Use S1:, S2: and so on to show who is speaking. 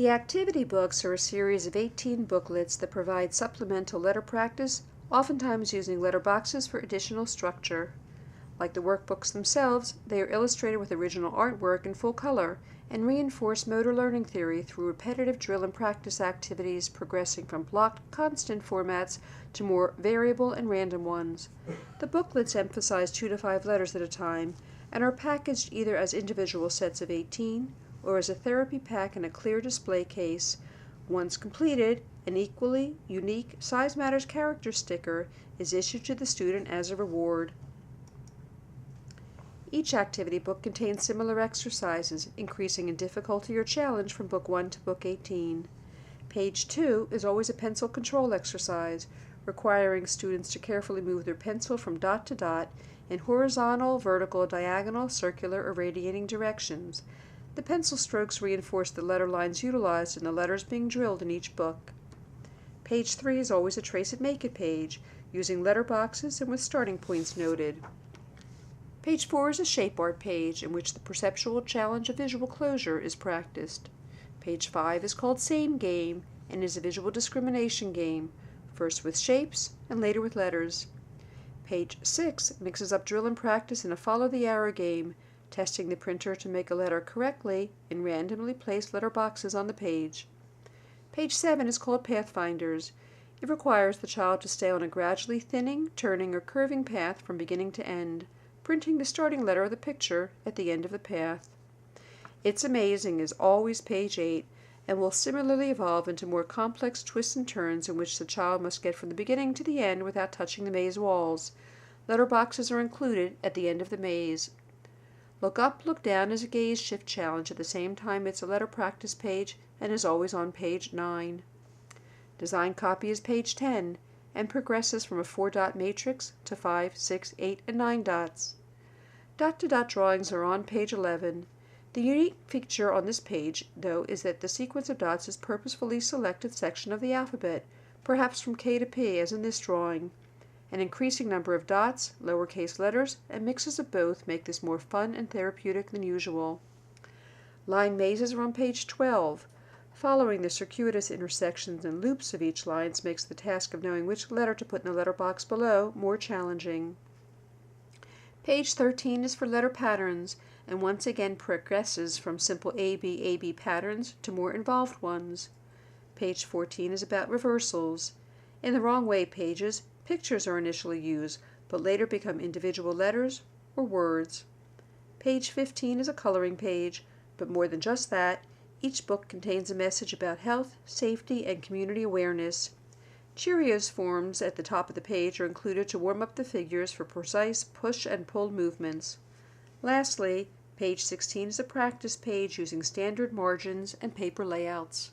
S1: The activity books are a series of 18 booklets that provide supplemental letter practice, oftentimes using letter boxes for additional structure. Like the workbooks themselves, they are illustrated with original artwork in full color and reinforce motor learning theory through repetitive drill and practice activities progressing from blocked, constant formats to more variable and random ones. The booklets emphasize 2 to 5 letters at a time and are packaged either as individual sets of 18 or as a therapy pack in a clear display case. Once completed, an equally unique Size Matters character sticker is issued to the student as a reward. Each activity book contains similar exercises, increasing in difficulty or challenge from Book 1 to Book 18. Page 2 is always a pencil control exercise, requiring students to carefully move their pencil from dot to dot in horizontal, vertical, diagonal, circular, or radiating directions. The pencil strokes reinforce the letter lines utilized in the letters being drilled in each book. Page 3 is always a Trace It Make It page, using letter boxes and with starting points noted. Page 4 is a shape art page in which the perceptual challenge of visual closure is practiced. Page 5 is called Same Game and is a visual discrimination game, first with shapes and later with letters. Page 6 mixes up drill and practice in a follow the arrow game, testing the printer to make a letter correctly in randomly placed letter boxes on the page. Page 7 is called Pathfinders. It requires the child to stay on a gradually thinning, turning, or curving path from beginning to end, printing the starting letter of the picture at the end of the path. It's Amazing is always page 8 and will similarly evolve into more complex twists and turns in which the child must get from the beginning to the end without touching the maze walls. Letter boxes are included at the end of the maze. Look Up, Look Down is a gaze shift challenge. At the same time, it's a letter practice page and is always on page 9. Design Copy is page 10 and progresses from a 4-dot matrix to 5, 6, 8, and 9 dots. Dot-to-dot drawings are on page 11. The unique feature on this page, though, is that the sequence of dots is purposefully selected section of the alphabet, perhaps from K to P, as in this drawing. An increasing number of dots, lowercase letters, and mixes of both make this more fun and therapeutic than usual. Line mazes are on page 12. Following the circuitous intersections and loops of each line makes the task of knowing which letter to put in the letter box below more challenging. Page 13 is for letter patterns, and once again progresses from simple AB patterns to more involved ones. Page 14 is about reversals. In the wrong way pages, pictures are initially used, but later become individual letters or words. Page 15 is a coloring page, but more than just that, each book contains a message about health, safety, and community awareness. Cheerios forms at the top of the page are included to warm up the figures for precise push and pull movements. Lastly, page 16 is a practice page using standard margins and paper layouts.